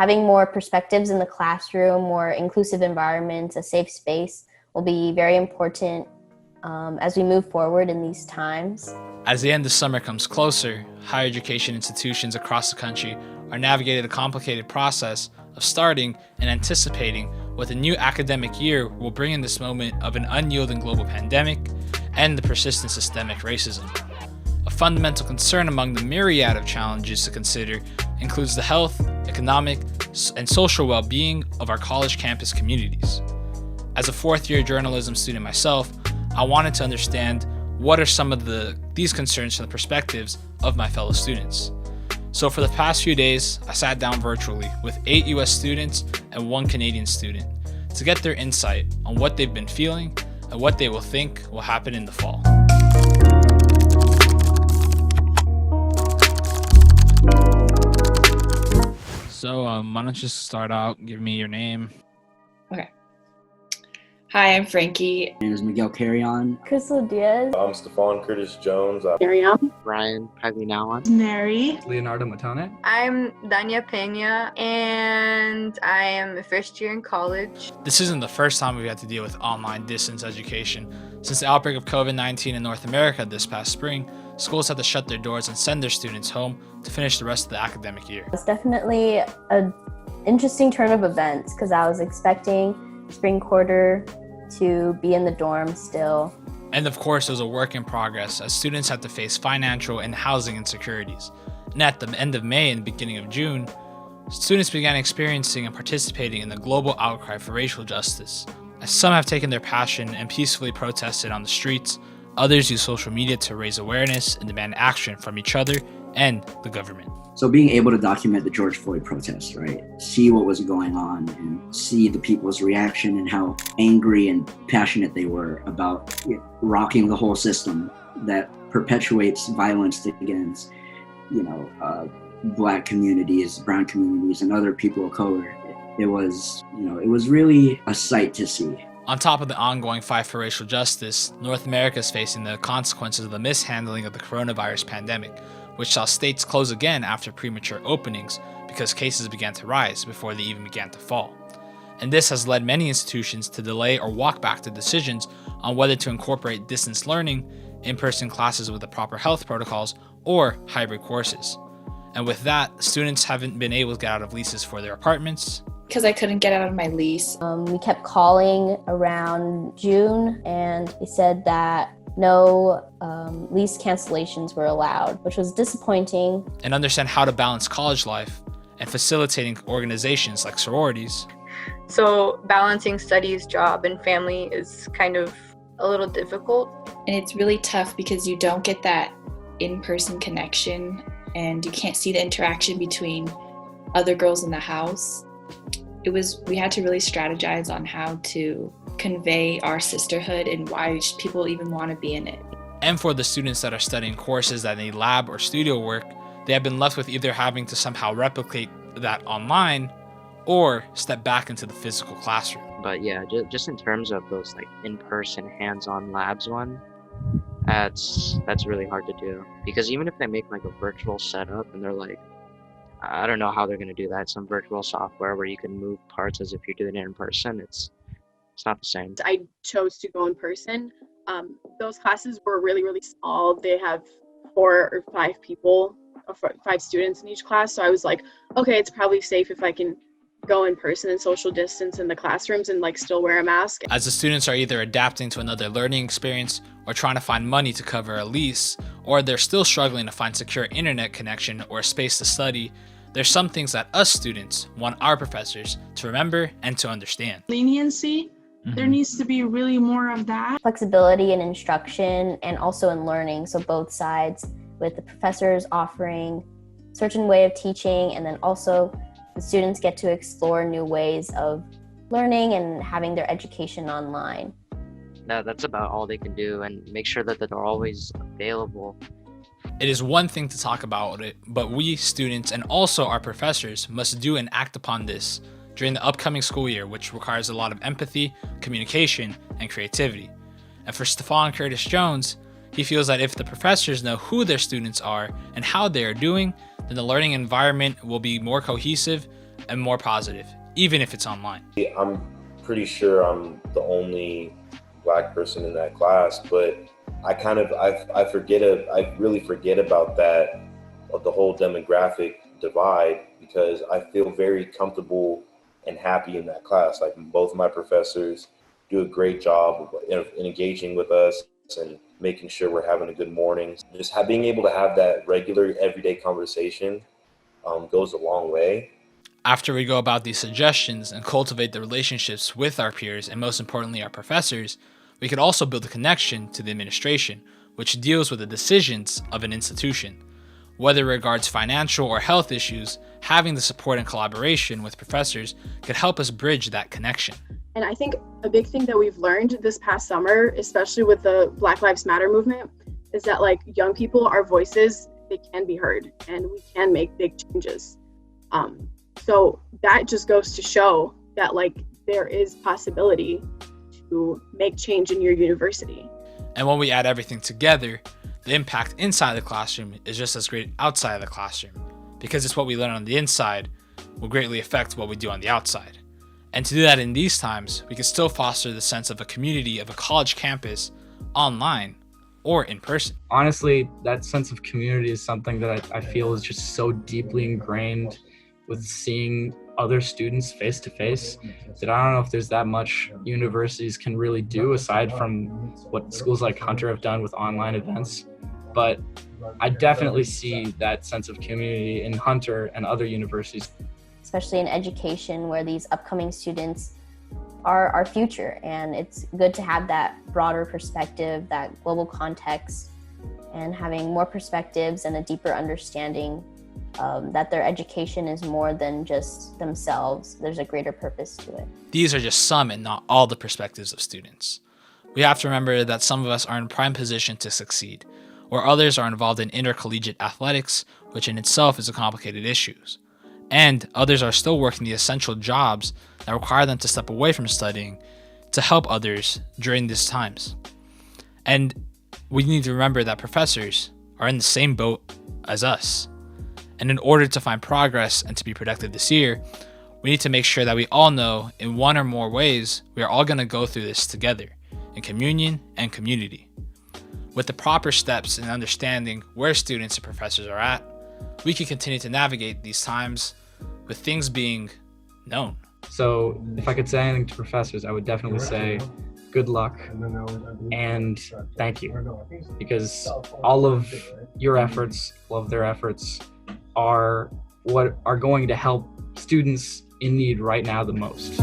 having more perspectives in the classroom, more inclusive environments, a safe space will be very important as we move forward in these times. As the end of summer comes closer, higher education institutions across the country are navigating a complicated process of starting and anticipating what the new academic year will bring in this moment of an unyielding global pandemic and the persistent systemic racism. A fundamental concern among the myriad of challenges to consider includes the health, economic, and social well-being of our college campus communities. As a fourth-year journalism student myself, I wanted to understand what are some of these concerns from the perspectives of my fellow students. So for the past few days, I sat down virtually with 8 US students and 1 Canadian student to get their insight on what they've been feeling and what they will think will happen in the fall. So why don't you just start out, give me your name. Okay. Hi, I'm Frankie. My name is Miguel Carrion. Crystal Diaz. I'm Stefan Jones. Maryam. Ryan Paglinawan. Mary. Leonardo Mattone. I'm Dannia Pena, and I am a first year in college. This isn't the first time we've had to deal with online distance education. Since the outbreak of COVID-19 in North America this past spring, schools had to shut their doors and send their students home to finish the rest of the academic year. It's definitely an interesting turn of events because I was expecting spring quarter to be in the dorm still. And of course, it was a work in progress as students had to face financial and housing insecurities. And at the end of May and the beginning of June, students began experiencing and participating in the global outcry for racial justice. As some have taken their passion and peacefully protested on the streets, others use social media to raise awareness and demand action from each other and the government. So being able to document the George Floyd protests, right? See what was going on and see the people's reaction and how angry and passionate they were about rocking the whole system that perpetuates violence against, Black communities, brown communities, and other people of color. It was really a sight to see. On top of the ongoing fight for racial justice, North America is facing the consequences of the mishandling of the coronavirus pandemic, which saw states close again after premature openings because cases began to rise before they even began to fall. And this has led many institutions to delay or walk back to decisions on whether to incorporate distance learning, in-person classes with the proper health protocols, or hybrid courses. And with that, students haven't been able to get out of leases for their apartments. Because I couldn't get out of my lease. We kept calling around June and they said that no lease cancellations were allowed, which was disappointing. And understand how to balance college life and facilitating organizations like sororities. So balancing studies, job, and family is kind of a little difficult. And it's really tough because you don't get that in-person connection and you can't see the interaction between other girls in the house. We had to really strategize on how to convey our sisterhood and why people even want to be in it. And for the students that are studying courses that need lab or studio work, they have been left with either having to somehow replicate that online or step back into the physical classroom. But yeah, just in terms of those like in-person hands-on labs that's really hard to do. Because even if they make like a virtual setup and they're like, I don't know how they're going to do that. Some virtual software where you can move parts as if you're doing it in person. It's not the same. I chose to go in person. Those classes were really, really small. They have 4 or 5 people, or 5 students in each class. So I was like, okay, it's probably safe if I can go in person and social distance in the classrooms and still wear a mask. As the students are either adapting to another learning experience or trying to find money to cover a lease, or they're still struggling to find secure internet connection or a space to study, there's some things that us students want our professors to remember and to understand. Leniency, there needs to be really more of that. Flexibility in instruction and also in learning, so both sides, with the professors offering a certain way of teaching and then also the students get to explore new ways of learning and having their education online. That's about all they can do, and make sure that they're always available. It is one thing to talk about it, but we students and also our professors must do and act upon this during the upcoming school year, which requires a lot of empathy, communication, and creativity. And for Stefan Jones, he feels that if the professors know who their students are and how they are doing, then the learning environment will be more cohesive and more positive, even if it's online. I'm pretty sure I'm the only Black person in that class, but I really forget about that, of the whole demographic divide, because I feel very comfortable and happy in that class. Like, both of my professors do a great job of engaging with us and making sure we're having a good morning. Just being able to have that regular everyday conversation goes a long way. After we go about these suggestions and cultivate the relationships with our peers and most importantly our professors, we could also build a connection to the administration, which deals with the decisions of an institution. Whether it regards financial or health issues, having the support and collaboration with professors could help us bridge that connection. And I think a big thing that we've learned this past summer, especially with the Black Lives Matter movement, is that like young people, our voices, they can be heard and we can make big changes. So that just goes to show that like there is possibility to make change in your university. And when we add everything together, the impact inside the classroom is just as great outside of the classroom, because it's what we learn on the inside will greatly affect what we do on the outside. And to do that in these times, we can still foster the sense of a community of a college campus online or in person. Honestly, that sense of community is something that I feel is just so deeply ingrained with seeing other students face to face that I don't know if there's that much universities can really do aside from what schools like Hunter have done with online events. But I definitely see that sense of community in Hunter and other universities. Especially in education, where these upcoming students are our future. And it's good to have that broader perspective, that global context, and having more perspectives and a deeper understanding that their education is more than just themselves. There's a greater purpose to it. These are just some and not all the perspectives of students. We have to remember that some of us are in prime position to succeed, or others are involved in intercollegiate athletics, which in itself is a complicated issue. And others are still working the essential jobs that require them to step away from studying to help others during these times. And we need to remember that professors are in the same boat as us. And in order to find progress and to be productive this year, we need to make sure that we all know in one or more ways we are all going to go through this together in communion and community. With the proper steps in understanding where students and professors are at, we can continue to navigate these times with things being known. So if I could say anything to professors, I would definitely say good luck and thank you, because all of your efforts, all of their efforts are what are going to help students in need right now the most.